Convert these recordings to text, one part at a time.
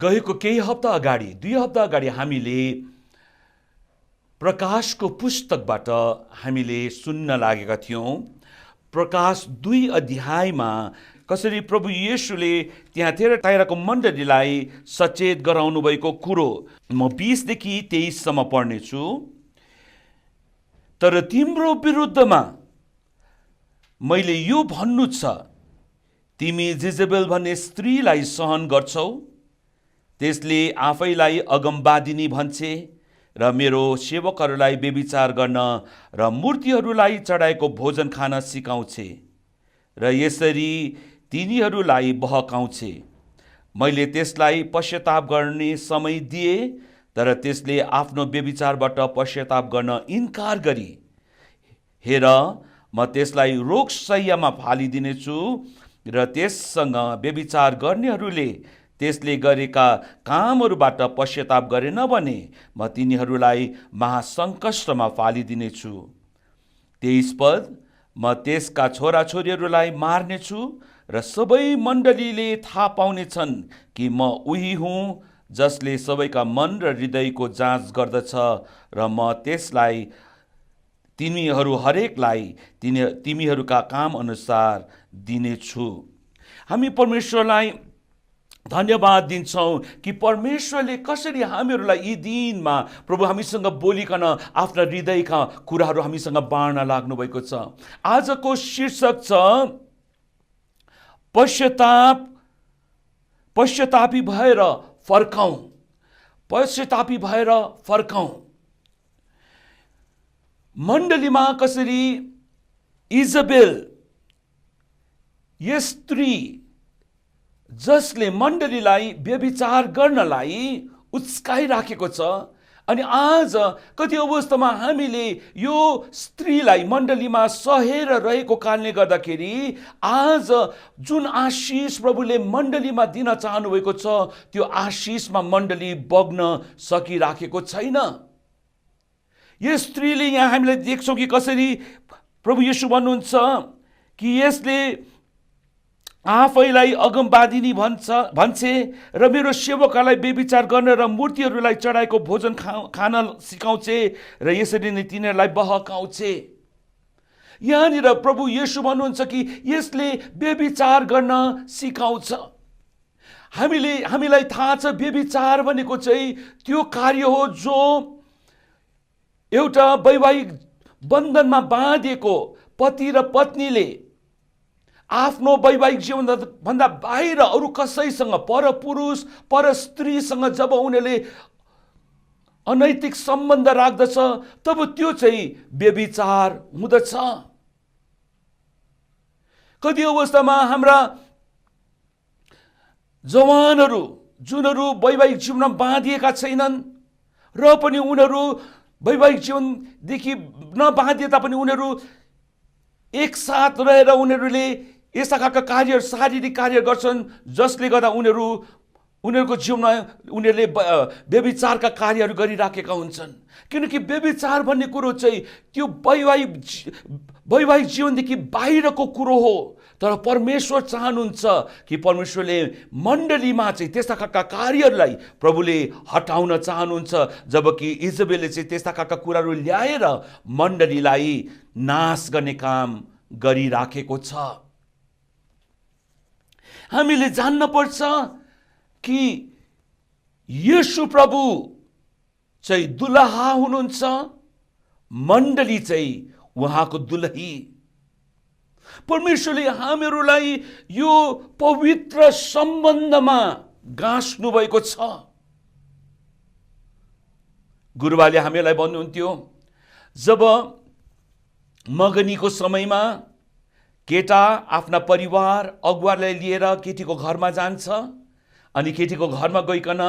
गएको केही हप्ता अगाडि 2 हप्ता अगाडि हामीले प्रकाशको पुस्तकबाट हामीले सुन्न लागेका थियौँ। प्रकाश 2 अध्यायमा कसरी प्रभु येशूले त्यहाँ थिएटायराको मण्डलीलाई सचेत गराउनु भएको कुरो म 20 देखि 23 सम्म पढ्नेछु। तर तिम्रो विरुद्धमा मैले यो भन्नु छ, तिमी जेजेबेल भन्ने स्त्रीलाई सहन गर्छौ। त्यसले आफैलाई अगमवादिनी भन्छे र मेरो सेवकहरूलाई व्यभिचार गर्न र मूर्तिहरूलाई चढाएको भोजन खान सिकाउँछे र यसरी तिनीहरूलाई बहकाउँछे। मैले त्यसलाई पश्चाताप गर्ने समय दिए, तर त्यसले आफ्नो व्यभिचारबाट पश्चाताप गर्न इन्कार गरी। हेर, म त्यसलाई रोगशय्यामा फालिदिनेछु र त्यससँग व्यभिचार गर्नेहरूले त्यसले गरेका कामहरूबाट पश्चाताप गरेन भने म तिनीहरूलाई महासङ्कष्टमा फालिदिनेछु। 23 पद, म त्यसका छोराछोरीहरूलाई मार्नेछु र सबै मण्डलीले थाहा पाउनेछन् कि म उही हुँ जसले सबैका मन र हृदयको जाँच गर्दछ र म त्यसलाई तिमीहरू हरेकलाई तिमीहरूका काम अनुसार दिनेछु। हामी परमेश्वरलाई धन्यवाद दिन्छौँ कि परमेश्वरले कसरी हामीहरूलाई यी दिनमा प्रभु हामीसँग बोलिकन आफ्ना हृदयका कुराहरू हामीसँग बाँड्न लाग्नु भएको छ। आजको शीर्षक छ पश्चातापी भएर फर्काउँ। पश्चातापी भएर फर्काउँ। मण्डलीमा कसरी इजबेल, यस स्त्री जसले मण्डलीलाई व्यभिचार गर्नलाई उस्काइराखेको छ, अनि आज कति अवस्थामा हामीले यो स्त्रीलाई मण्डलीमा सहेर रहेको कारणले गर्दाखेरि आज जुन आशिष प्रभुले मण्डलीमा दिन चाहनु भएको छ त्यो आशिषमा मण्डली बग्न सकिराखेको छैन। यस स्त्रीले यहाँ हामीले देख्छौँ कि कसरी प्रभु येशू भन्नुहुन्छ कि यसले आफैलाई अगमवादिनी भन्छे र मेरो सेवकहरूलाई व्यभिचार गर्न र मूर्तिहरूलाई चढाएको भोजन खान सिकाउँछे र यसरी नै तिनीहरूलाई बहकाउँछे। यहाँनिर प्रभु येशू भन्नुहुन्छ कि यसले व्यभिचार गर्न सिकाउँछ। हामीलाई थाहा छ व्यभिचार भनेको चाहिँ त्यो कार्य हो जो एउटा वैवाहिक बन्धनमा बाँधिएको पति र पत्नीले आफ्नो वैवाहिक जीवन भन्दा बाहिर अरू कसैसँग, पर पुरुष पर स्त्रीसँग जब उनीहरूले अनैतिक सम्बन्ध राख्दछ तब त्यो चाहिँ व्यभिचार हुँदछ। कति अवस्थामा हाम्रा जवानहरू जुनहरू वैवाहिक जीवनमा बाँधिएका छैनन् र पनि उनीहरू वैवाहिक जीवनदेखि नबाँधिए तापनि उनीहरू एकसाथ रहेर उनीहरूले यस्ता खालका कार्य, शारीरिक कार्य गर्छन् जसले गर्दा उनीहरूको जीवनमा उनीहरूले व्यभिचारका कार्यहरू गरिराखेका हुन्छन्। किनकि व्यभिचार भन्ने कुरो चाहिँ त्यो वैवाहिक जीवनदेखि बाहिरको कुरो हो। तर परमेश्वर चाहनुहुन्छ कि परमेश्वरले मण्डलीमा चाहिँ त्यस्ता खालका कार्यहरूलाई प्रभुले हटाउन चाहनुहुन्छ, जबकि इजबेलले चाहिँ त्यस्ता खालका कुराहरू ल्याएर मण्डलीलाई नाश गर्ने काम गरिराखेको छ। हामीले जान्न पर्छ कि येशू प्रभु चाहिँ दुलहा हुनुहुन्छ, मण्डली चाहिँ उहाँको दुलही। परमेश्वरले हामीहरूलाई यो पवित्र सम्बन्धमा गाँस्नु भएको छ। गुरुबाले हामीलाई भन्नुहुन्थ्यो, जब मगनीको समयमा केटा आफ्ना परिवार अगुवालाई लिएर केटीको घरमा जान्छ अनि केटीको घरमा गइकन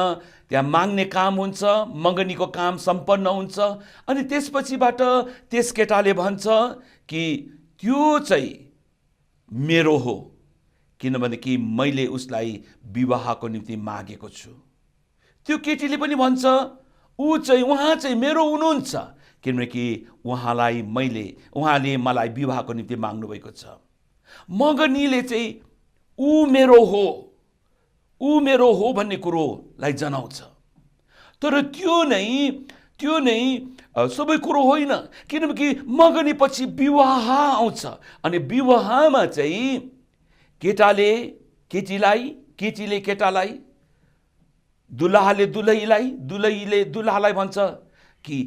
त्यहाँ माग्ने काम हुन्छ, मगनीको काम सम्पन्न हुन्छ अनि त्यसपछिबाट त्यस केटाले भन्छ कि त्यो चाहिँ मेरो हो, किनभने कि मैले उसलाई विवाहको निम्ति मागेको छु। त्यो केटीले पनि भन्छ उहाँ चाहिँ मेरो हुनुहुन्छ, किनकि उहाँले मलाई विवाहको निम्ति माग्नु भएको छ। मगनीले चाहिँ ऊ मेरो हो, ऊ मेरो हो भन्ने कुरोलाई जनाउँछ। तर त्यो नै सबै कुरो होइन, किनकि मगनीपछि विवाह आउँछ अनि विवाहमा चाहिँ केटाले केटीलाई, केटीले केटालाई, दुलहाले दुलहीलाई, दुलहीले दुलहालाई भन्छ कि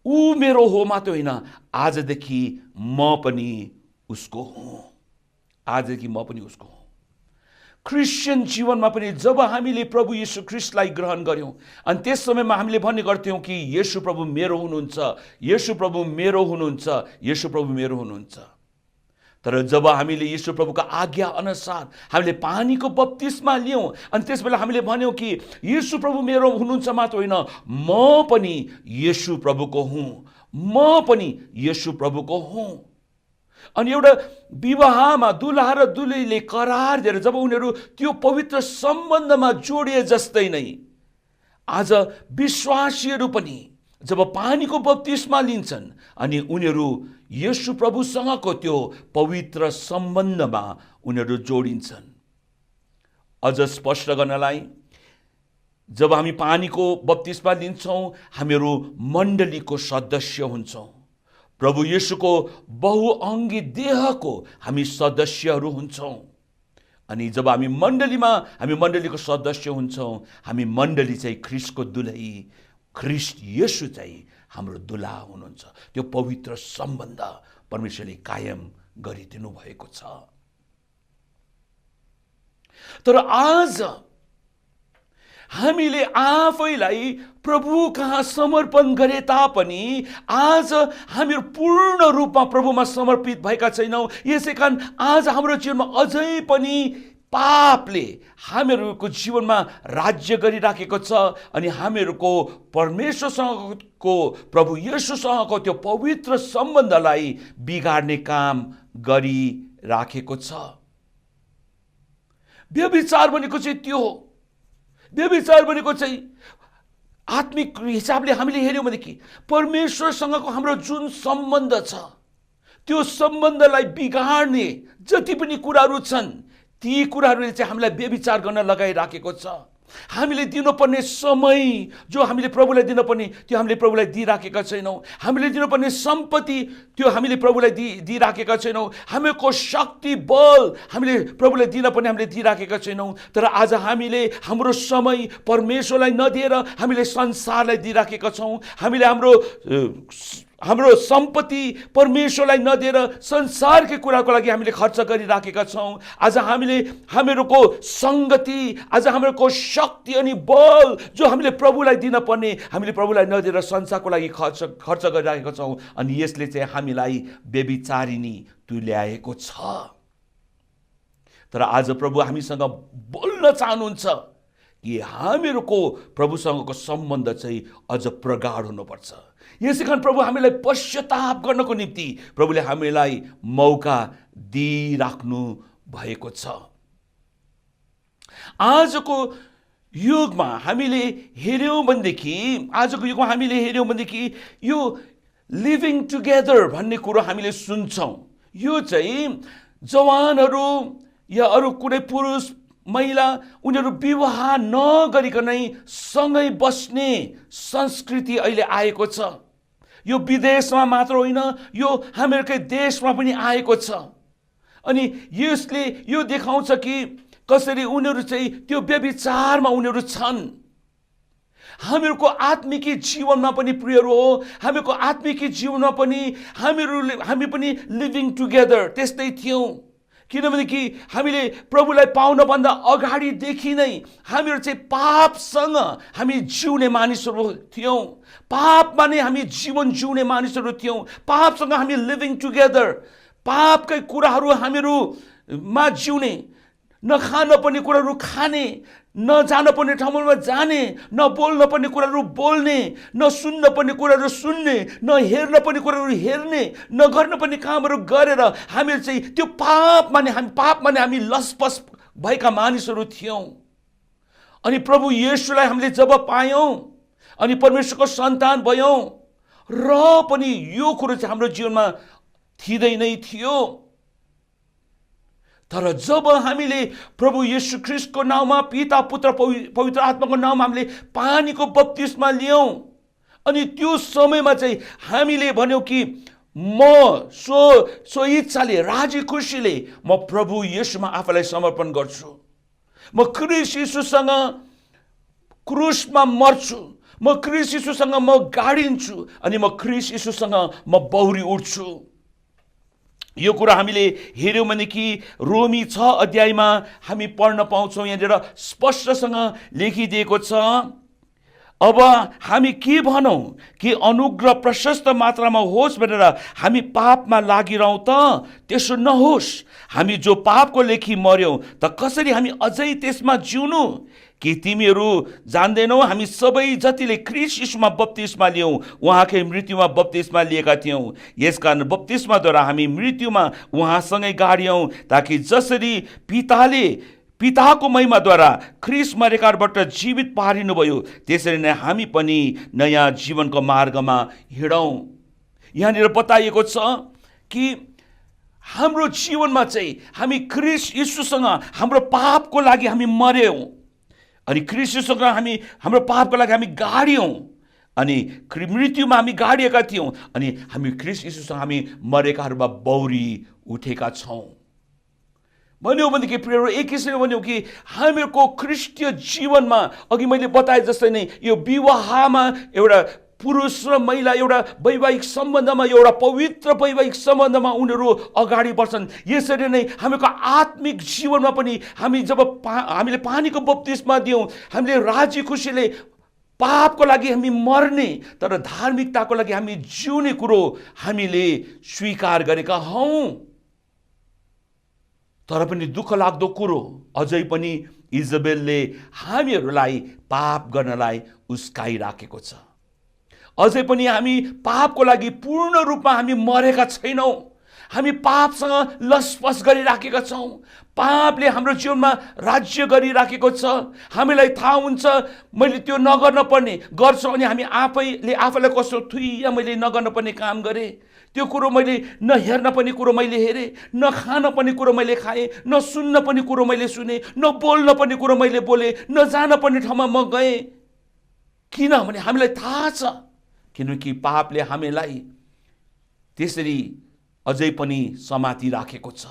ऊ मेरो हो मात्र होइन, आजदेखि म पनि उसको हुँ, आजदेखि म पनि उसको हुँ। क्रिस्चियन जीवनमा पनि जब हामीले प्रभु येशू ख्रीष्टलाई ग्रहण गर्यौं अनि त्यस समयमा हामीले भन्ने गर्थ्यौं कि येशू प्रभु मेरो हुनुहुन्छ, येशू प्रभु मेरो हुनुहुन्छ, येशू प्रभु मेरो हुनुहुन्छ। तर जब हामीले येशू प्रभुको आज्ञा अनुसार हामीले पानीको बप्तिस्मा लियौं अनि त्यसबेला हामीले भन्यौं कि येशू प्रभु मेरो हुनुहुन्छ मात्र होइन, म पनि येशू प्रभुको हुँ, म पनि येशू प्रभुको हुँ। अनि एउटा विवाहमा दुलहा र दुलहीले करार दिएर जब उनीहरू त्यो पवित्र सम्बन्धमा जोडिए जस्तै नै आज विश्वासीहरू पनि जब पानीको बप्तिस्मा लिन्छन् अनि उनीहरू येशू प्रभुसँगको त्यो पवित्र सम्बन्धमा उनीहरू जोडिन्छन्। अझ स्पष्ट गर्नलाई, जब हामी पानीको बप्तिस्मा लिन्छौं हामीहरू मण्डलीको सदस्य हुन्छौं, प्रभु येशूको बहुअङ्गी देहको हामी सदस्यहरू हुन्छौं। अनि जब हामी मण्डलीको सदस्य हुन्छौं, हामी मण्डली चाहिँ ख्रीष्टको दुलही, ख्रीष्ट येशू चाहिँ हाम्रो दुलहा हुनुहुन्छ। त्यो पवित्र सम्बन्ध परमेश्वरले कायम गरिदिनु भएको छ। तर आज हामीले आफैलाई प्रभु कहाँ समर्पण गरे तापनि आज हामीहरू पूर्ण रूपमा प्रभुमा समर्पित भएका छैनौं। यसै कारण आज हाम्रो जीवनमा अझै पनि पापले हामीहरूको जीवनमा राज्य गरिराखेको छ अनि हामीहरूको परमेश्वरसँगको, प्रभु येशूसँगको त्यो पवित्र सम्बन्धलाई बिगार्ने काम गरिराखेको छ। व्यभिचार भनेको चाहिँ त्यो हो। व्यभिचार भनेको चाहिँ आत्मिक हिसाबले हामीले हेर्यौं भनेदेखि परमेश्वरसँगको हाम्रो जुन सम्बन्ध छ त्यो सम्बन्धलाई बिगार्ने जति पनि कुराहरू छन् ती कुराहरूले चाहिँ हामीलाई व्यभिचार गर्न लगाइराखेको छ। हामीले दिनुपर्ने समय जो हामीले प्रभुलाई दिनुपर्ने त्यो हामीले प्रभुलाई दिइराखेका छैनौं। हामीले दिनुपर्ने सम्पत्ति त्यो हामीले प्रभुलाई दिइराखेका छैनौं। हामीको शक्ति बल हामीले प्रभुलाई दिनपर्ने हामीले दिइराखेका छैनौं। तर आज हामीले हाम्रो समय परमेश्वरलाई नदिएर हामीले संसारलाई दिइराखेका छौं। हामीले हाम्रो सम्पत्ति परमेश्वरलाई नदिएर संसारकै कुराको लागि हामीले खर्च गरिराखेका छौं। आज हामीले हामीहरूको संगति, आज हामीहरूको शक्ति अनि बल जो हामीले प्रभुलाई दिन पर्ने हामीले प्रभुलाई नदिएर संसारको लागि खर्च गरिराखेका छौं अनि यसले चाहिँ हामीलाई व्यभिचारिणी तुल्याएको छ। तर आज प्रभु हामीसँग बोल्न चाहनुहुन्छ कि हामीहरूको प्रभुसँगको सम्बन्ध चाहिँ अझ प्रगाढ हुनुपर्छ। यसै कारण प्रभु हामीलाई पश्चाताप गर्नको निम्ति प्रभुले हामीलाई मौका दिइराख्नु भएको छ। आजको युगमा हामीले हेर्यौं भनेदेखि यो लिभिङ टुगेदर भन्ने कुरो हामीले सुन्छौं। यो चाहिँ जवानहरू या अरू कुनै पुरुष महिला उनीहरू विवाह नगरिकनै सँगै बस्ने संस्कृति अहिले आएको छ। यो विदेशमा मात्र होइन, यो हामीहरूकै देशमा पनि आएको छ। अनि यसले यो देखाउँछ कि कसरी उनीहरू चाहिँ त्यो व्यभिचारमा उनीहरू छन्। हामीहरूको आत्मिकी जीवनमा पनि प्रियहरू हो, हामीहरूको आत्मिकी जीवनमा पनि हामी पनि लिभिङ टुगेदर त्यस्तै थियौं। किनभनेकि हामीले प्रभुलाई पाउनभन्दा अगाडिदेखि नै हामीहरू चाहिँ पापसँग हामी जिउने मानिसहरू थियौं। पापमा नै हामी जीवन जिउने मानिसहरू थियौं। पापसँग हामी लिभिङ टुगेदर, पापकै कुराहरू हामीहरूमा जिउने, नखान पर्ने कुराहरू खाने, नजान पर्ने ठाउँमा जाने, नबोल्न पर्ने कुराहरू बोल्ने, नसुन्न पर्ने कुराहरू सुन्ने, नहेर्न पर्ने कुराहरू हेर्ने, नगर्न पर्ने कामहरू गरेर हामी चाहिँ त्यो पापमा नै हामी लसपस भएका मानिसहरू थियौं। अनि प्रभु येशूलाई हामीले जब पायौं अनि परमेश्वरको सन्तान भयौं र पनि यो कुरो चाहिँ हाम्रो जीवनमा थिँदै नै थियो। तर जब हामीले प्रभु येशू ख्रीष्टको नाउँमा, पिता पुत्र पवित्र आत्माको नाउँमा हामीले पानीको बप्तिस्मा लियौं, अनि त्यो समयमा चाहिँ हामीले भन्यौं कि म सो इच्छाले, राजी खुसीले म प्रभु येशूमा आफूलाई समर्पण गर्छु, म ख्रीष्ट येशूसँग क्रुसमा मर्छु, म ख्रीष्ट येशूसँग म गाडिन्छु, अनि म ख्रीष्ट येशूसँग म बौरी उठ्छु। यो कुरा हामीले हेर्यौं भने कि रोमी 6 अध्यायमा हामी पढ्न पाउँछौं। यहाँनिर स्पष्टसँग लेखिदिएको छ, अब हामी के भनौं कि अनुग्रह प्रशस्त मात्रामा होस् भनेर हामी पापमा लागिरहौं त? त्यसो नहोस्। हामी जो पापको लेखी मर्यौं त कसरी हामी अझै त्यसमा जिउनु? कि तिमीहरू जान्दैनौ हामी सबै जतिले ख्रीष्ट येशूमा बप्तिस्मा लियौं उहाँकै मृत्युमा बप्तिस्मा लिएका थियौं। यसकारण बप्तिस्माद्वारा हामी मृत्युमा उहाँसँगै गाडियौं, ताकि जसरी पिताको महिमाद्वारा ख्रीष्ट मरेकाबाट जीवित पारिनुभयो त्यसरी नै हामी पनि नयाँ जीवनको मार्गमा हिँडौं। यहाँनिर बताइएको छ कि हाम्रो जीवनमा चाहिँ हामी ख्रीष्ट येशूसँग हाम्रो पापको लागि हामी मर्यौं, अनि ख्रीष्ट येशूसँग हाम्रो पापको लागि हामी गाडियौं, अनि मृत्युमा हामी गाडिएका थियौं, अनि हामी ख्रीष्ट येशूसँग हामी मरेकाहरूमा बौरी उठेका छौं। भन्यो भनेदेखि प्रियहरू, एक किसिमले भन्यो कि हामीहरूको ख्रीष्टीय जीवनमा अघि मैले बताए जस्तै नै यो विवाहमा एउटा पुरुष र महिला एउटा वैवाहिक सम्बन्धमा, एउटा पवित्र वैवाहिक सम्बन्धमा उनीहरू अगाडि बढ्छन्। यसरी नै हामीको आत्मिक जीवनमा पनि हामीले पानीको बप्तिस्मा दियौं, हामीले राजी खुसीले पापको लागि हामी मर्ने तर धार्मिकताको लागि हामी जिउने कुरो हामीले स्वीकार गरेका हौं। तर पनि दुःख लाग्दो कुरो अझै पनि इजबेलले हामीहरूलाई पाप गर्नलाई उस्काइराखेको छ। अझै पनि हामी पापको लागि पूर्ण रूपमा हामी मरेका छैनौं। हामी पापसँग लसपस गरिराखेका छौं। पापले हाम्रो जीवनमा राज्य गरिराखेको छ। हामीलाई थाहा हुन्छ मैले त्यो नगर्न पर्ने गर्छु, अनि हामी आफैलाई कस्तो थुइया मैले नगर्न पर्ने काम गरेँ, त्यो कुरो मैले नहेर्न पर्ने कुरो मैले हेरेँ, न खान पर्ने कुरो मैले खाएँ, न सुन्न पर्ने कुरो मैले सुने, न बोल्न पर्ने कुरो मैले बोलेँ, न जान पर्ने ठाउँमा म गएँ। किनभने हामीलाई थाहा छ, किनकि पापले हामीलाई त्यसरी अझै पनि समातिराखेको छ।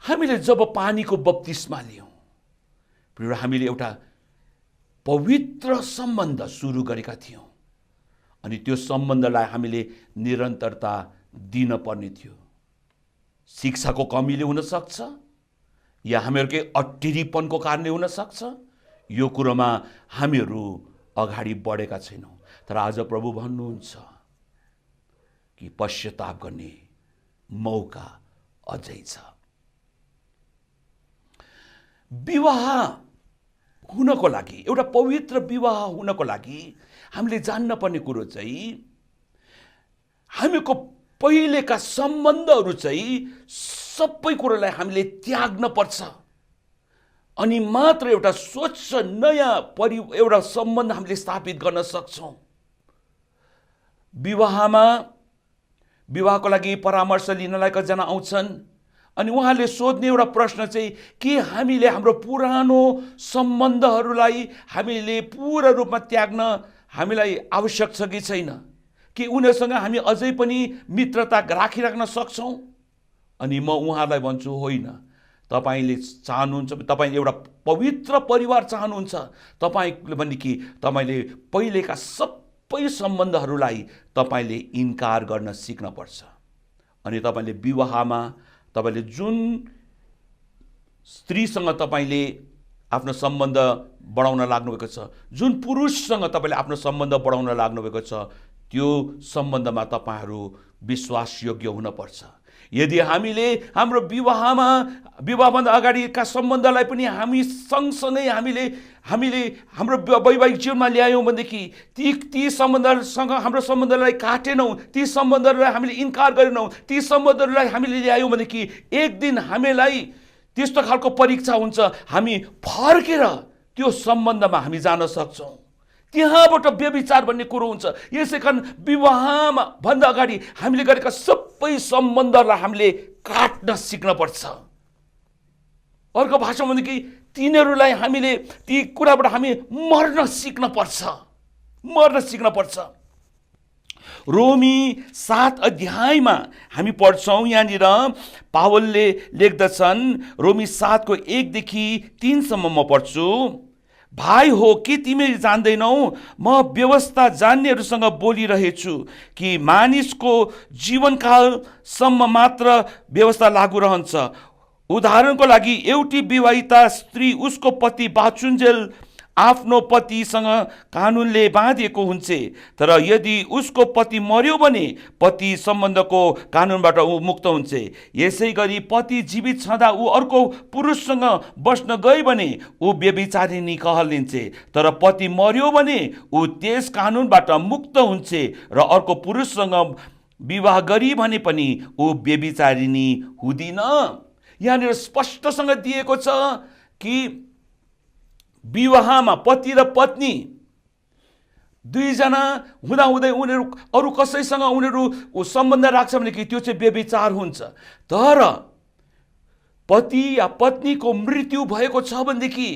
हामीले जब पानीको बप्तिस्मा लियौं, हामीले एउटा पवित्र सम्बन्ध सुरु गरेका थियौं, अनि त्यो सम्बन्धलाई हामीले निरन्तरता दिन पर्ने थियो। शिक्षाको कमीले हुन सक्छ, या हामीहरूकै अट्टिरीपनको कारणले हुन सक्छ, यो कुरोमा हामीहरू अगाडि बढेका छैनौं। तर आज प्रभु भन्नुहुन्छ कि पश्चाताप गर्ने मौका अझै छ। विवाह हुनको लागि, एउटा पवित्र विवाह हुनको लागि हामीले जान्न पर्ने कुरो चाहिँ हामीको पहिलेका सम्बन्धहरू चाहिँ सबै कुरोलाई हामीले त्याग्न पर्छ, अनि मात्र एउटा स्वच्छ नयाँ एउटा सम्बन्ध हामीले स्थापित गर्न सक्छौं। विवाहको लागि परामर्श लिनलाई कतिजना आउँछन्, अनि उहाँले सोध्ने एउटा प्रश्न चाहिँ के हामीले हाम्रो पुरानो सम्बन्धहरूलाई हामीले पूर्ण रूपमा त्याग्न हामीलाई आवश्यक छ कि छैन, कि उनीहरूसँग हामी अझै पनि मित्रता राखिराख्न सक्छौं? अनि म उहाँलाई भन्छु होइन, तपाईले चाहनुहुन्छ, तपाईले एउटा पवित्र परिवार चाहनुहुन्छ, तपाईले भने कि तपाईले पहिलेका सबै सम्बन्धहरूलाई तपाईले इन्कार गर्न सिक्न पर्छ। अनि तपाईले विवाहमा तपाईले जुन स्त्रीसँग तपाईले आफ्नो सम्बन्ध बढाउन लाग्नुभएको छ, जुन पुरुषसँग तपाईले आफ्नो सम्बन्ध बढाउन लाग्नुभएको छ, त्यो सम्बन्धमा तपाईहरू विश्वासयोग्य हुन पर्छ। यदि हामीले हाम्रो विवाहभन्दा अगाडिका सम्बन्धलाई पनि हामी सँगसँगै हामीले हाम्रो वैवाहिक जीवनमा ल्यायौँ भनेदेखि ती सम्बन्धहरूसँग हाम्रो सम्बन्धलाई काटेनौँ, ती सम्बन्धहरूलाई हामीले इन्कार गरेनौँ, ती सम्बन्धहरूलाई हामीले ल्यायौँ भनेदेखि एक दिन हामीलाई त्यस्तो खालको परीक्षा हुन्छ, हामी फर्केर त्यो सम्बन्धमा हामी जान सक्छौँ। त्यहाँबाट व्यभिचार भन्ने कुरो हुन्छ। यसै कारण विवाहमा भन्दा अगाडि हामीले गरेका सबै सम्बन्धलाई हामीले काट्न सिक्न पर्छ। अर्को भाषामा भने कि तिनीहरूलाई हामीले ती कुराबाट हामी मर्न सिक्न पर्छ। रोमी 7 अध्यायमा हामी पढ्छौँ, यहाँनिर पावलले लेख्दछन्, रोमी 7 को 1 देखि 3 सम्म म पढ्छु। भाइ हो, के तिमी जान्दैनौ म व्यवस्था जान्नेहरूसँग बोलिरहेछु कि मानिसको जीवनकालसम्म मात्र व्यवस्था लागू रहन्छ। उदाहरणको लागि एउटी विवाहिता स्त्री उसको पति बाँचुन्जेल आफ्नो पतिसँग कानुनले बाँधिएको हुन्छ, तर यदि उसको पति मर्यो भने पति सम्बन्धको कानुनबाट ऊ मुक्त हुन्छ। यसै गरी पति जीवित छँदा ऊ अर्को पुरुषसँग बस्न गयो भने ऊ व्यभिचारिणी कहलिन्छ, तर पति मर्यो भने ऊ त्यस कानुनबाट मुक्त हुन्छ र अर्को पुरुषसँग विवाह गरी भने पनि ऊ व्यभिचारिणी हुँदिन। यहाँनिर स्पष्टसँग दिएको छ कि विवाहमा पति र पत्नी दुईजना हुँदाहुँदै उनीहरू अरू कसैसँग उनीहरू सम्बन्ध राख्छ भने कि त्यो चाहिँ व्यभिचार हुन्छ। तर पति या पत्नीको मृत्यु भएको छ भनेदेखि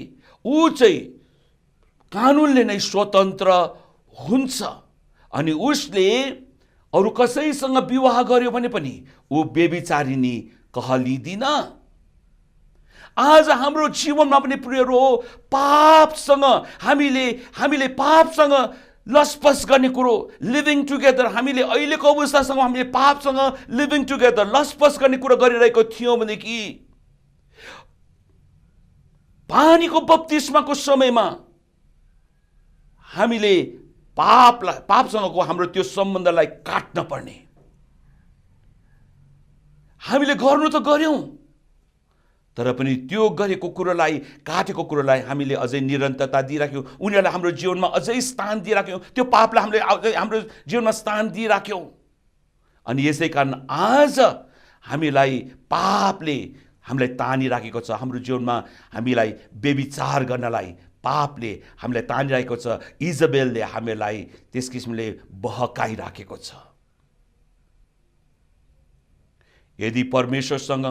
ऊ चाहिँ कानुनले नै स्वतन्त्र हुन्छ अनि उसले अरू कसैसँग विवाह गर्यो भने पनि ऊ व्यभिचारिणी कहलिदिन। आज हाम्रो जीवनमा पनि प्रियहरू हो, पापसँग हामीले पापसँग लसपस गर्ने कुरो, लिभिङ टुगेदर, हामीले अहिलेको अवस्थासँग हामीले पापसँग लिभिङ टुगेदर लसपस गर्ने कुरो गरिरहेको थियौँ भनेदेखि पानीको बप्तिस्माको समयमा हामीले पापसँगको हाम्रो त्यो सम्बन्धलाई काट्न पर्ने। हामीले गर्नु त गर्यौं, तर पनि त्यो गरेको कुरोलाई, काटेको कुरोलाई हामीले अझै निरन्तरता दिइराख्यौँ, उनीहरूलाई हाम्रो जीवनमा अझै स्थान दिइराख्यौँ, त्यो पापलाई हामीले हाम्रो जीवनमा स्थान दिइराख्यौँ। अनि यसै कारण आज हामीलाई पापले हामीलाई तानिराखेको छ, हाम्रो जीवनमा हामीलाई व्यभिचार गर्नलाई पापले हामीलाई तानिरहेको छ। इजबेलले हामीलाई त्यस किसिमले बहकाइराखेको छ। यदि परमेश्वरसँग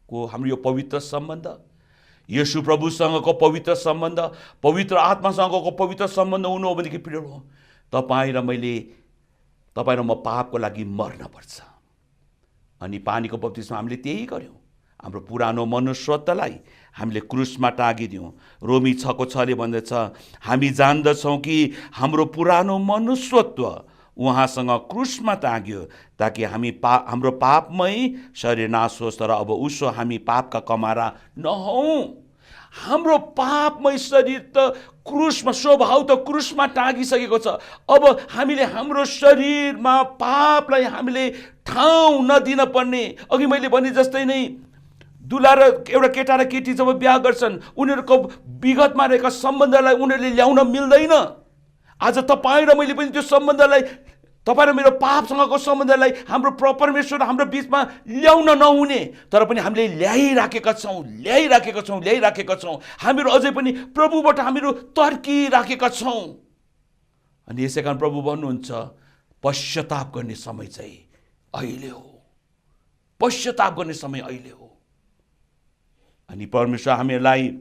को हाम्रो यो पवित्र सम्बन्ध, येशू प्रभुसँगको पवित्र सम्बन्ध, पवित्र आत्मासँगको पवित्र सम्बन्ध हुनु हो भनेदेखि प्रिय हो, तपाईँ र म पापको लागि मर्न पर्छ। अनि पानीको बप्तिस्मा हामीले त्यही गर्यौँ, हाम्रो पुरानो मनुष्यत्वलाई हामीले क्रुसमा टाँगिदियौँ। रोमी 6:6 भन्दछ, हामी जान्दछौँ कि हाम्रो पुरानो मनुष्यत्व उहाँसँग क्रुसमा टाँग्यो ताकि हाम्रो पापमै शरीर नाश होस्, तर अब उसो हामी पापका कमारा नहौँ। हाम्रो पापमै शरीर त क्रुसमा, स्वभाव त क्रुसमा टाँगिसकेको छ। अब हामीले हाम्रो शरीरमा पापलाई हामीले ठाउँ नदिन पर्ने। अघि मैले भने जस्तै नै दुला र एउटा केटा र केटी जब बिहा गर्छन्, उनीहरूको विगतमा रहेका सम्बन्धलाई उनीहरूले ल्याउन मिल्दैन। आज तपाईँ र मैले पनि त्यो सम्बन्धलाई, तपाईँ र मेरो पापसँगको सम्बन्धलाई हाम्रो परमेश्वर हाम्रो बिचमा ल्याउन नहुने, तर पनि हामीले ल्याइराखेका छौँ। हामीहरू अझै पनि प्रभुबाट हामीहरू तर्किराखेका छौँ। अनि यसै कारण प्रभु भन्नुहुन्छ, पश्चाताप गर्ने समय चाहिँ अहिले हो, पश्चाताप गर्ने समय अहिले हो। अनि परमेश्वर हामीलाई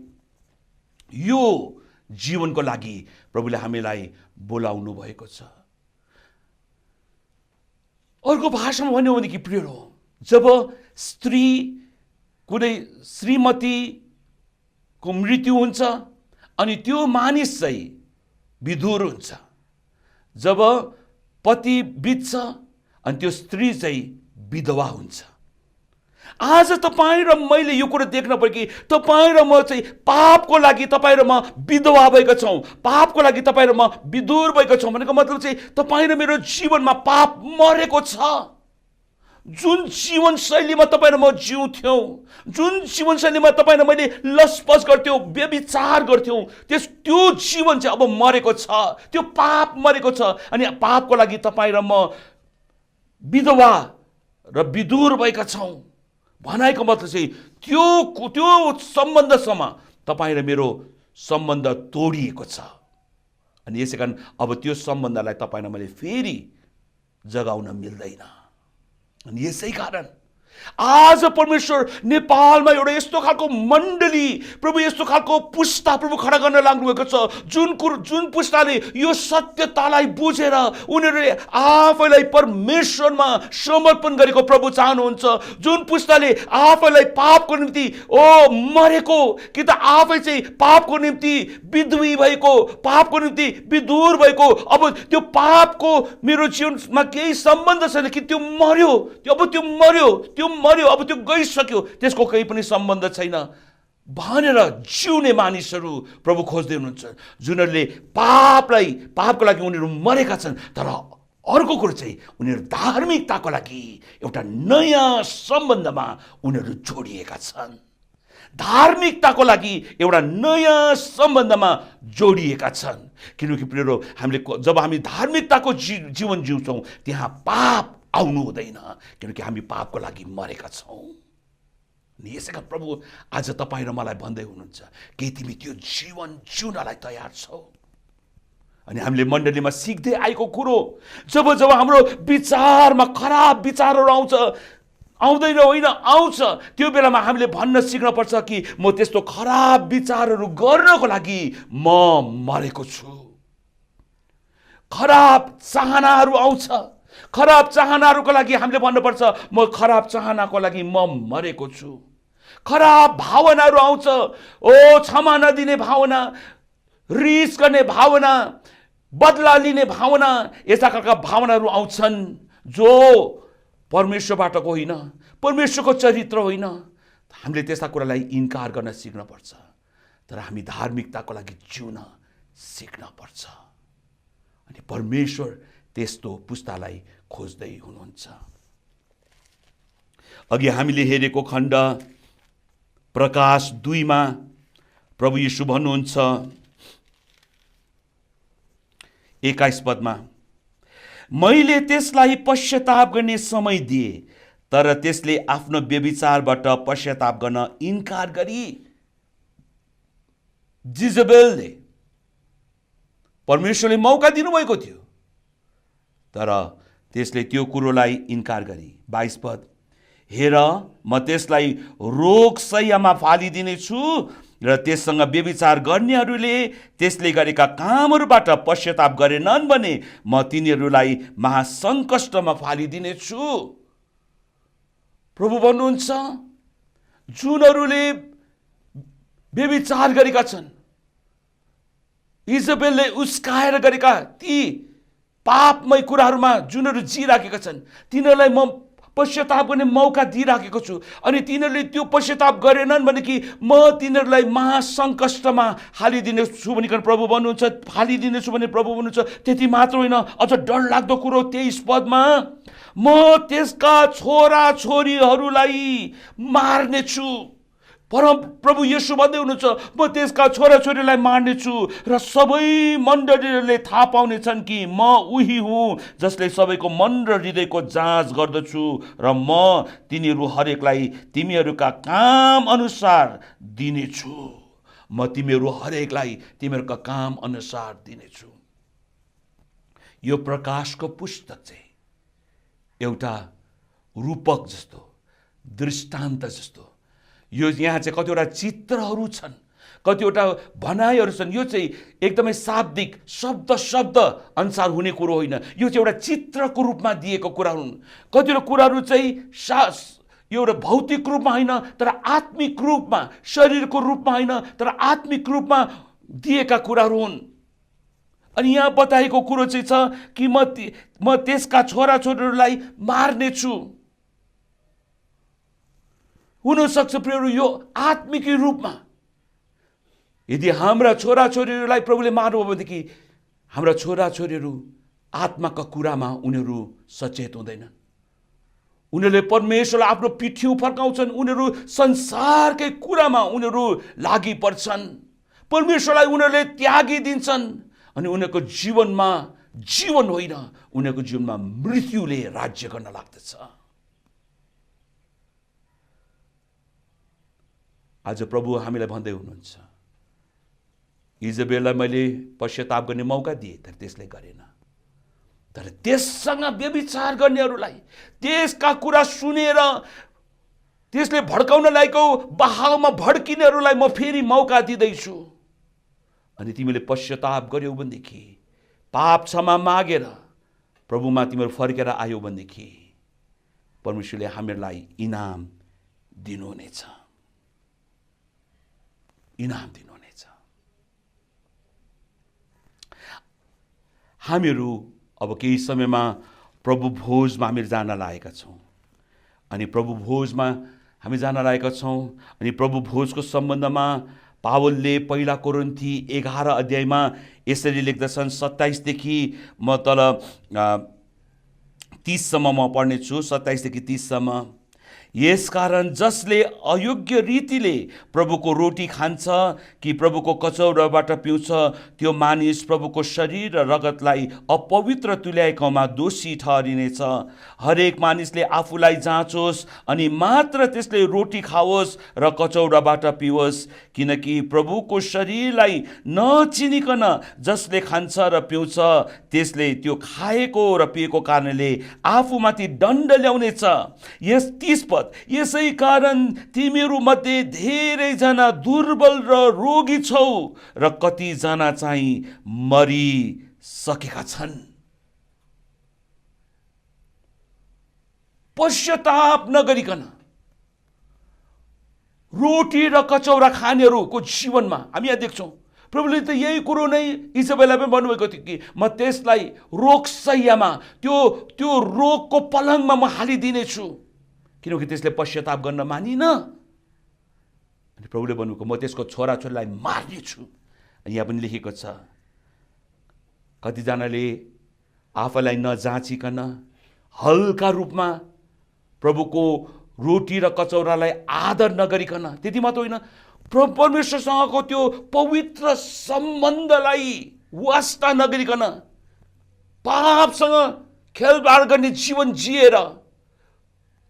यो जीवनको लागि प्रभुले हामीलाई बोलाउनु भएको छ। अर्को भाषामा भन्यो भनेदेखि प्रिय हो, जब कुनै श्रीमतीको मृत्यु हुन्छ अनि त्यो मानिस चाहिँ विधुर हुन्छ, जब पति बित्छ अनि त्यो स्त्री चाहिँ विधवा हुन्छ। आज तपाईँ र मैले यो कुरो देख्न पर्यो कि तपाईँ र म चाहिँ पापको लागि तपाईँ र म विधवा भएका छौँ, पापको लागि तपाईँ र म विधुर भएका छौँ। भनेको मतलब चाहिँ तपाईँ र मेरो जीवनमा पाप मरेको छ। जुन जीवनशैलीमा तपाईँ र म जिउँथ्यौँ, जुन जीवनशैलीमा तपाईँ र मैले लसपस गर्थ्यौँ, व्यभिचार गर्थ्यौँ, त्यो जीवन चाहिँ अब मरेको छ, त्यो पाप मरेको छ। अनि पापको लागि तपाईँ र म विधवा र विधुर भएका छौँ। भनाइको मतलब चाहिँ त्यो सम्बन्धसम्म तपाईँ र मेरो सम्बन्ध तोडिएको छ। अनि यसै कारण अब त्यो सम्बन्धलाई तपाईँ र मैले फेरि जगाउन मिल्दैन। अनि यसै कारण आज परमेश्वर नेपालमा एउटा यस्तो खालको मण्डली, प्रभु यस्तो खालको पुस्ता प्रभु खडा गर्न लाग्नु भएको छ, जुन पुस्ताले यो सत्यतालाई बुझेर उनीहरूले आफैलाई परमेश्वरमा समर्पण गरेको प्रभु चाहनुहुन्छ। जुन पुस्ताले आफैलाई पापको निम्ति मरेको, कि त आफै चाहिँ पापको निम्ति विधवी भएको, पापको निम्ति विदूर भएको, अब त्यो पापको मेरो जीवनमा केही सम्बन्ध छैन कि त्यो मर्यो, त्यो मर्यो, अब त्यो गइसक्यो, त्यसको केही पनि सम्बन्ध छैन भनेर जिउने मानिसहरू प्रभु खोज्दै हुनुहुन्छ। जुनहरूले पापको लागि उनीहरू मरेका छन्, तर अर्को कुरो चाहिँ उनीहरू धार्मिकताको लागि एउटा नयाँ सम्बन्धमा उनीहरू जोडिएका छन्। धार्मिकताको लागि एउटा नयाँ सम्बन्धमा जोडिएका छन्। किनकि प्रियरो, जब हामी धार्मिकताको जीवन जिउँछौँ त्यहाँ पाप आउनु हुँदैन, किनकि हामी पापको लागि मरेका छौँ। यसैका प्रभु आज तपाईँ र मलाई भन्दै हुनुहुन्छ कि तिमी त्यो जीवन जिउनलाई तयार छौ। अनि हामीले मण्डलीमा सिक्दै आएको कुरो, जब हाम्रो विचारमा खराब विचारहरू आउँदैन होइन, आउँछ, त्यो बेलामा हामीले भन्न सिक्न पर्छ कि म त्यस्तो खराब विचारहरू गर्नको लागि म मरेको छु। खराब चाहनाहरू आउँछ, खराब चाहनाहरूको लागि हामीले भन्नुपर्छ म खराब चाहनाको लागि म मरेको छु। खराब भावनाहरू आउँछ, क्षमा नदिने भावना, रिस गर्ने भावना, बदला लिने भावना, यस्ता खालका भावनाहरू आउँछन् जो परमेश्वरबाटको होइन, परमेश्वरको चरित्र होइन। हामीले त्यस्ता कुरालाई इन्कार गर्न सिक्न पर्छ, तर हामी धार्मिकताको लागि जिउन सिक्न पर्छ। अनि परमेश्वर त्यस्तो पुस्तालाई खोज्दै हुनुहुन्छ। अघि हामीले हेरेको खण्ड प्रकाश 2 मा प्रभु येशू भन्नुहुन्छ 21 पदमा, मैले त्यसलाई पश्चाताप गर्ने समय दिए, तर त्यसले आफ्नो व्यभिचारबाट पश्चाताप गर्न इन्कार गरी। जिजेबेलले परमेश्वरले मौका दिनुभएको थियो, तर त्यसले त्यो कुरोलाई इन्कार गरी। 22 पद, हेर म त्यसलाई रोगशैयामा फालिदिनेछु र त्यससँग व्यभिचार गर्नेहरूले त्यसले गरेका कामहरूबाट पश्चाताप गरेनन् भने म तिनीहरूलाई महासङ्कष्टमा फालिदिनेछु। प्रभु भन्नुहुन्छ जुनहरूले व्यभिचार गरेका छन्, इजबेलले उस्काएर गरेका ती पापमय कुराहरूमा जुनहरू जिराखेका छन्, तिनीहरूलाई म पश्चाताप गर्ने मौका दिइराखेको छु। अनि तिनीहरूले त्यो पश्चाताप गरेनन् भने कि म तिनीहरूलाई महासङ्कष्टमा हालिदिनेछु भनिकन प्रभु भन्नुहुन्छ। हालिदिनेछु भने प्रभु भन्नुहुन्छ त्यति मात्र होइन, अझ डरलाग्दो कुरो 23 पदमा, म त्यसका छोरा छोरीहरूलाई मार्नेछु। प्रभु येशू भन्दै हुनुहुन्छ म त्यसका छोराछोरीलाई मार्नेछु र सबै मण्डलीहरूले थाहा पाउनेछन् कि म उही हुँ जसले सबैको मन र हृदयको जाँच गर्दछु र म तिनीहरू हरेकलाई तिमीहरूका काम अनुसार दिनेछु। म तिमीहरू हरेकलाई तिमीहरूका काम अनुसार दिनेछु। यो प्रकाशको पुस्तक चाहिँ एउटा रूपक जस्तो, दृष्टान्त जस्तो, यो यहाँ चाहिँ कतिवटा चित्रहरू छन्, कतिवटा भनाइहरू छन्। यो चाहिँ एकदमै शाब्दिक शब्द अनुसार हुने कुरो होइन, यो चाहिँ एउटा चित्रको रूपमा दिएको कुराहरू हुन्। कतिवटा कुराहरू चाहिँ यो एउटा भौतिक रूपमा होइन तर आत्मिक रूपमा, शरीरको रूपमा होइन तर आत्मिक रूपमा दिएका कुराहरू हुन्। अनि यहाँ बताएको कुरो चाहिँ छ कि म त्यसका छोराछोरीहरूलाई मार्नेछु। हुनसक्छ प्रियहरू यो आत्मिक रूपमा यदि हाम्रा छोराछोरीहरूलाई प्रभुले मार्नु हो भनेदेखि हाम्रा छोराछोरीहरू आत्माका कुरामा उनीहरू सचेत हुँदैनन्। उनीहरूले परमेश्वरलाई आफ्नो पिठ्यौँ फर्काउँछन्, उनीहरू संसारकै कुरामा उनीहरू लागि पर्छन्, परमेश्वरलाई उनीहरूले त्यागिदिन्छन्। अनि उनीहरूको जीवनमा जीवन होइन, उनीहरूको जीवनमा मृत्युले राज्य गर्न लाग्दछ। आज प्रभु हामीलाई भन्दै हुनुहुन्छ इजबेललाई मैले पश्चाताप गर्ने मौका दिएँ, तर त्यसले गरेन। तर त्यससँग व्यभिचार गर्नेहरूलाई, त्यसका कुरा सुनेर त्यसले भड्काउन लागेको बहावमा भड्किनेहरूलाई म फेरि मौका दिँदैछु। अनि तिमीले पश्चाताप गर्यौ भनेदेखि, पाप क्षमा मागेर प्रभुमा तिमीहरू फर्केर आयौ भनेदेखि परमेश्वरले हामीलाई इनाम दिनुहुनेछ, इनाम दिनुहुनेछ। हामीहरू अब केही समयमा प्रभु भोजमा हामीहरू जान लागेका छौँ। अनि प्रभु भोजमा हामी जान लागेका छौँ। अनि प्रभु भोजको सम्बन्धमा पावलले पहिला कोरिन्थी 11 अध्यायमा यसरी लेख्दछन्, 27 देखि म तल 30 सम्म म पढ्नेछु, 27 देखि 30 सम्म। यसकारण जसले अयोग्य रीतिले प्रभुको रोटी खान्छ कि प्रभुको कचौराबाट पिउँछ, त्यो मानिस प्रभुको शरीर र रगतलाई अपवित्र तुल्याएकोमा दोषी ठहरिनेछ। हरेक मानिसले आफूलाई जाँचोस् अनि मात्र त्यसले रोटी खाओस् र कचौराबाट पिओस्, किनकि प्रभुको शरीरलाई नचिनिकन जसले खान्छ र पिउँछ त्यसले त्यो खाएको र पिएको कारणले आफूमाथि दण्ड ल्याउनेछ। यस 30 पद, यसै कारण तिमीहरू मध्ये धेरैजना दुर्बल र रोगी छौ र कतिजना चाहिँ मरिसकेका छन्। पश्चाताप नगरिकन रोटी र कचौरा खानेहरूको जीवनमा हामी यहाँ देख्छौँ। प्रभुले त यही कुरो नै इजबेललाई पनि भन्नुभएको थियो कि म त्यसलाई रोगशैयामा, त्यो रोगको पलङमा म हालिदिनेछु, किनकि त्यसले पश्चाताप गर्न मानिन। अनि प्रभुले भन्नुभएको म त्यसको छोराछोरीलाई मार्नेछु। यहाँ पनि लेखेको छ, कतिजनाले आफैलाई नजाँचिकन हल्का रूपमा प्रभुको रोटी र कचौरालाई आदर नगरिकन, त्यति मात्र होइन, परमेश्वरसँगको त्यो पवित्र सम्बन्धलाई वास्ता नगरिकन पापसँग खेलबाड गर्ने जीवन जिएर,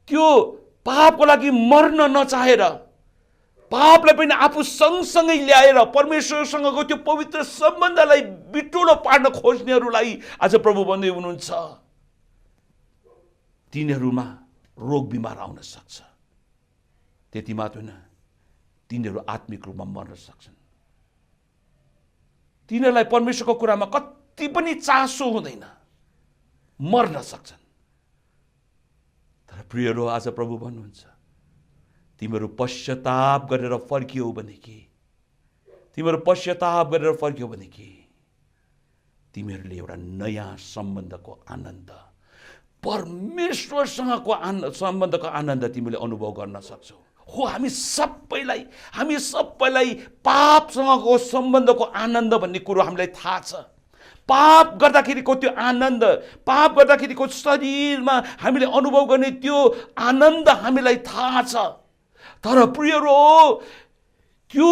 त्यो पापको लागि मर्न नचाहेर, पापलाई पनि आफू सँगसँगै ल्याएर परमेश्वरसँगको त्यो पवित्र सम्बन्धलाई बिटोडो पार्न खोज्नेहरूलाई आज प्रभु भन्दै हुनुहुन्छ, तिनीहरूमा रोग बिमार आउन सक्छ। त्यति मात्र होइन, तिनीहरू आत्मिक रूपमा मर्न सक्छन्। तिनीहरूलाई परमेश्वरको कुरामा कति पनि चासो हुँदैन, मर्न सक्छन्। तर प्रियहरू, आज प्रभु भन्नुहुन्छ, तिमीहरू पश्चाताप गरेर फर्कियौ भनेदेखि, तिमीहरू पश्चाताप गरेर फर्कियौ भनेदेखि तिमीहरूले एउटा नयाँ सम्बन्धको आनन्द, परमेश्वरसँगको सम्बन्धको आनन्द तिमीले अनुभव गर्न सक्छौ। हो, हामी सबैलाई पापसँगको सम्बन्धको आनन्द भन्ने कुरो हामीलाई थाहा छ। पाप गर्दाखेरिको त्यो आनन्द, पाप गर्दाखेरिको शरीरमा हामीले अनुभव गर्ने त्यो आनन्द हामीलाई थाहा छ। तर प्रियहरू, त्यो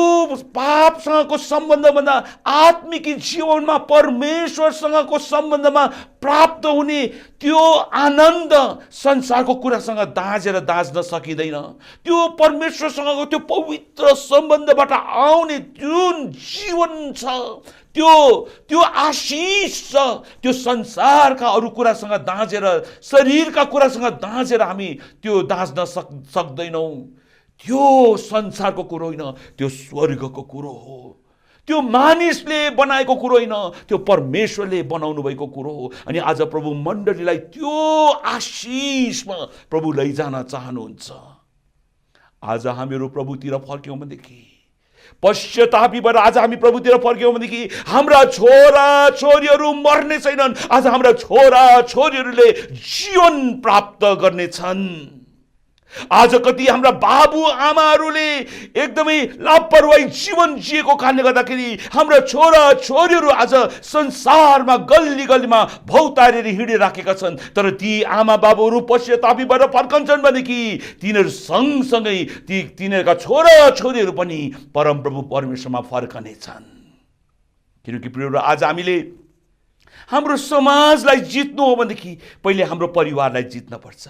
पापसँगको सम्बन्धभन्दा आत्मिक जीवनमा परमेश्वरसँगको सम्बन्धमा प्राप्त हुने त्यो आनन्द संसारको कुरासँग दाँज्न सकिँदैन। त्यो परमेश्वरसँगको त्यो पवित्र सम्बन्धबाट आउने जुन जीवन छ, त्यो आशिष छ, त्यो संसारका अरू कुरासँग दाँजेर, शरीरका कुरासँग दाँजेर हामी त्यो दाँच्न सक्दैनौँ। त्यो संसारको कुरो होइन, त्यो स्वर्गको कुरो हो। त्यो मानिसले बनाएको कुरो होइन, त्यो परमेश्वरले बनाउनु भएको कुरो हो। अनि आज प्रभु मण्डलीलाई त्यो आशिषमा प्रभु लैजान चाहनुहुन्छ। आज हामीहरू प्रभुतिर फर्क्यौँ भनेदेखि, पश्चातापीबाट आज हामी प्रभुतिर फर्क्यौँ भनेदेखि हाम्रा छोरा छोरीहरू मर्ने छैनन्। आज हाम्रा छोरा छोरीहरूले जीवन प्राप्त गर्नेछन्। आज कति हाम्रा बाबु आमाहरूले एकदमै लापरवाही जीवन जिएको कारणले गर्दाखेरि हाम्रा छोरा छोरीहरू आज संसारमा गल्ली गल्लीमा भौतारेर हिँडिराखेका छन्। तर ती आमा बाबुहरू पश्चातापीबाट फर्कन्छन् भनेदेखि तिनीहरू सँगसँगै तिनीहरूका छोरा छोरीहरू पनि परमप्रभु परमेश्वरमा फर्कनेछन्। किनकि प्रियहरू, आज हामीले हाम्रो समाजलाई जित्नु हो भनेदेखि पहिले हाम्रो परिवारलाई जित्न पर्छ।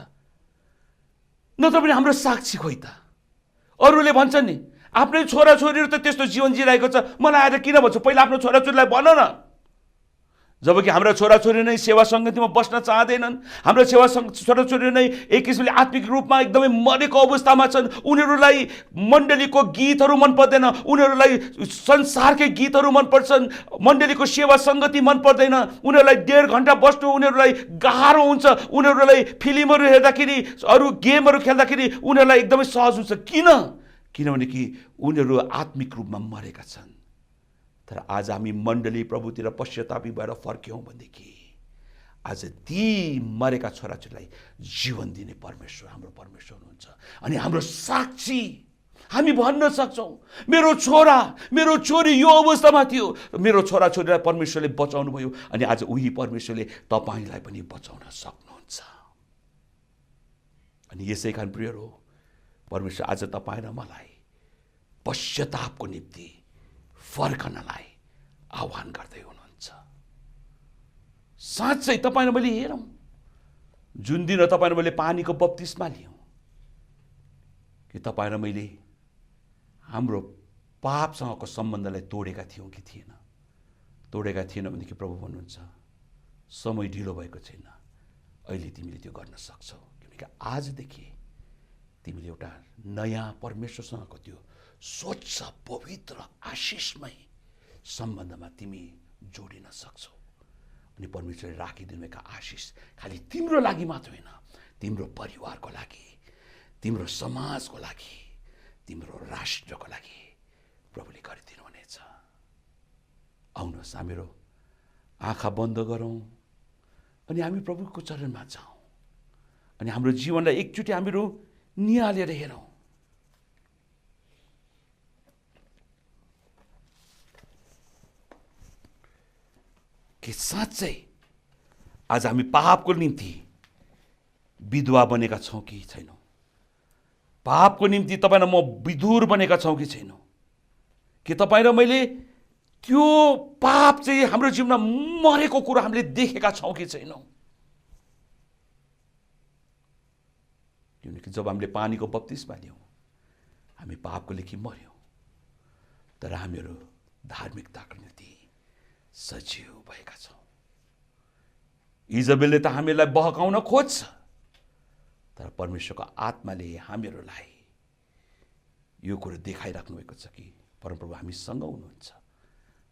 नत्र पनि हाम्रो साक्षी खोइ त। अरूले भन्छन् नि, आफ्नै छोराछोरीहरू त त्यस्तो जीवन जिरहेको छ, मलाई आएर किन भन्छ? पहिला आफ्नो छोराछोरीलाई भन न। जबकि हाम्रा छोराछोरी नै सेवा सङ्गतिमा बस्न चाहँदैनन्, हाम्रा छोराछोरी नै एक किसिमले आत्मिक रूपमा एकदमै मरेको अवस्थामा छन्। उनीहरूलाई मण्डलीको गीतहरू मन पर्दैन, उनीहरूलाई संसारकै गीतहरू मन पर्छन्, मण्डलीको सेवा सङ्गति मन पर्दैन, उनीहरूलाई 1.5 घन्टा बस्नु उनीहरूलाई गाह्रो हुन्छ, उनीहरूलाई फिल्महरू हेर्दाखेरि, अरू गेमहरू खेल्दाखेरि उनीहरूलाई एकदमै सहज हुन्छ। किनभने कि उनीहरू आत्मिक रूपमा मरेका छन्। तर आज हामी मण्डली प्रभुतिर पश्चातापी भएर फर्क्यौँ भनेदेखि आज ती मरेका छोराछोरीलाई जीवन दिने परमेश्वर हाम्रो परमेश्वर हुनुहुन्छ। अनि हाम्रो साक्षी हामी भन्न सक्छौँ, मेरो छोरा मेरो छोरी यो अवस्थामा थियो, मेरो छोराछोरीलाई परमेश्वरले बचाउनु भयो, अनि आज उही परमेश्वरले तपाईँलाई पनि बचाउन सक्नुहुन्छ। अनि यसै कारण प्रियहरू, परमेश्वर आज तपाईँ र मलाई पश्चातापको निम्ति फर्कनलाई आह्वान गर्दै हुनुहुन्छ। साँच्चै तपाईँ र मैले हेरौँ, जुन दिन तपाईँ र मैले पानीको बप्तिस्मा लियौँ, कि तपाईँ र मैले हाम्रो पापसँगको सम्बन्धलाई तोडेका थियौँ कि थिएन? तोडेका थिएन भनेदेखि प्रभु भन्नुहुन्छ, समय ढिलो भएको छैन, अहिले तिमीले त्यो गर्न सक्छौ। किनकि आजदेखि तिमीले एउटा नयाँ परमेश्वरसँगको त्यो स्वच्छ पवित्र आशिषमय सम्बन्धमा तिमी जोडिन सक्छौ। अनि परमेश्वरले राखिदिनुभएका आशिष खालि तिम्रो लागि मात्र होइन, तिम्रो परिवारको लागि, तिम्रो समाजको लागि, तिम्रो राष्ट्रको लागि प्रभुले गरिदिनु हुनेछ। आउनुहोस् हामीहरू आँखा बन्द गरौँ अनि हामी प्रभुको चरणमा जाउँ अनि हाम्रो जीवनलाई एकचोटि हामीहरू निहालेर हेरौँ। कि साँच्चै आज हामी पापको निम्ति विधवा बनेका छौँ कि छैनौँ? पापको निम्ति तपाईँ र म विधुर बनेका छौँ कि छैनौँ? कि तपाईँ र मैले त्यो पाप चाहिँ हाम्रो जीवनमा मरेको कुरा हामीले देखेका छौँ कि छैनौँ? किनकि जब हामीले पानीको बप्तिस्मा लियौँ, हामी पापको लागि मर्यौँ, तर हामीहरू धार्मिकताको निम्ति सजीव भएका छौँ। इजबेलले त हामीलाई बहकाउन खोज्छ, तर परमेश्वरको आत्माले हामीहरूलाई यो कुरो देखाइराख्नु भएको छ कि परमप्रभु हामीसँग हुनुहुन्छ।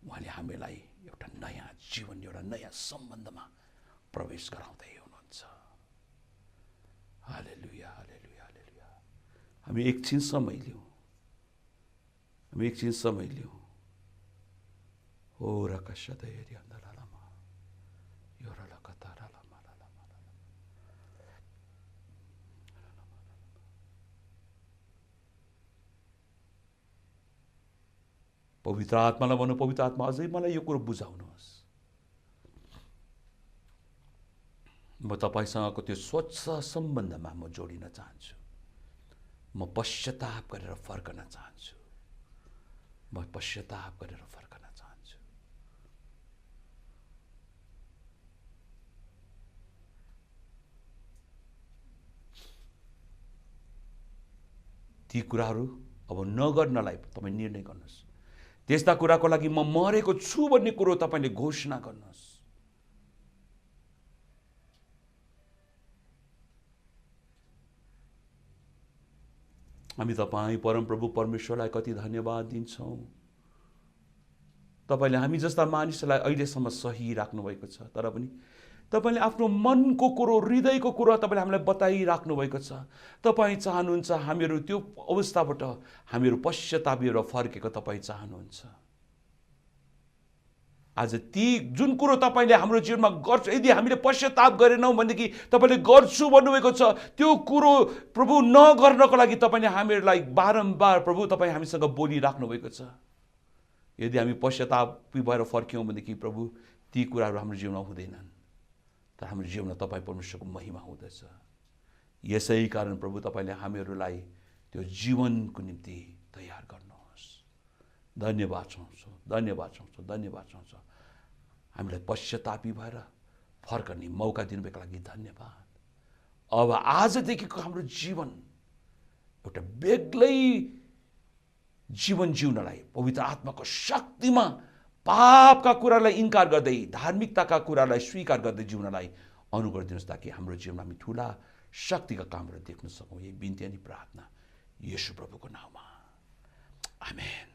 उहाँले हामीलाई एउटा नयाँ जीवन, एउटा नयाँ सम्बन्धमा प्रवेश गराउँदै हुनुहुन्छ। हालेलुया, हालेलुया, हालेलुया। हामी एकछिन समय लियौँ, हामी एकछिन समय लियौँ। ओ रकशदयरि अन्दलालामा योरला कतारालामा लालामा पवित्र आत्मालाई भन्नु, पवित्र आत्मा अझै मलाई यो कुरो बुझाउनुहोस्। म तपाईसँगको त्यो स्वच्छ सम्बन्धमा म जोडिन चाहन्छु। म पश्चाताप गरेर फर्कन चाहन्छु। म पश्चाताप गरेर फर्कन चाहन्छु। ती कुराहरू अब नगर्नलाई तपाईँ निर्णय गर्नुहोस्। त्यस्ता कुराको लागि म मरेको छु भन्ने कुरो तपाईँले घोषणा गर्नुहोस्। हामी तपाईँ परमप्रभु परमेश्वरलाई कति धन्यवाद दिन्छौँ। तपाईँले हामी जस्ता मानिसहरूलाई अहिलेसम्म सही राख्नुभएको छ, तर पनि तपाईँले आफ्नो मनको कुरो, हृदयको कुरो तपाईँले हामीलाई बताइराख्नु भएको छ। तपाईँ चाहनुहुन्छ हामीहरू त्यो अवस्थाबाट हामीहरू पश्चातापी र फर्केको तपाईँ चाहनुहुन्छ। आज ती जुन कुरो तपाईँले हाम्रो जीवनमा गर्छ, यदि हामीले पश्चाताप गरेनौँ भनेदेखि तपाईँले गर्छु भन्नुभएको छ, त्यो कुरो प्रभु नगर्नको लागि तपाईँले हामीहरूलाई बारम्बार प्रभु तपाईँ हामीसँग बोलिराख्नु भएको छ। यदि हामी पश्चातापी भएर फर्क्यौँ भनेदेखि प्रभु ती कुराहरू हाम्रो जीवनमा हुँदैनन्, तर हाम्रो जीवनमा तपाईँ परमेश्वरको महिमा हुँदछ। यसै कारण प्रभु तपाईँले हामीहरूलाई त्यो जीवनको निम्ति तयार गर्नुहोस्। धन्यवाद चाहन्छौँ, धन्यवाद चाहन्छौँ, धन्यवाद चाहन्छौँ। हामीलाई पश्चातापी भएर फर्कने मौका दिनुभएको लागि धन्यवाद। अब आजदेखिको हाम्रो जीवन एउटा बेग्लै जीवन जिउनलाई पवित्र आत्माको शक्तिमा पापका कुरालाई इन्कार गर्दै धार्मिकताका कुरालाई स्वीकार गर्दै जिउनलाई अनुग्रह दिनुहोस्, ताकि हाम्रो जीवनमा हामी ठुला शक्तिका कामहरू देख्न सकौँ। यही बिन्ती अनि प्रार्थना येशू प्रभुको नाममा, आमेन।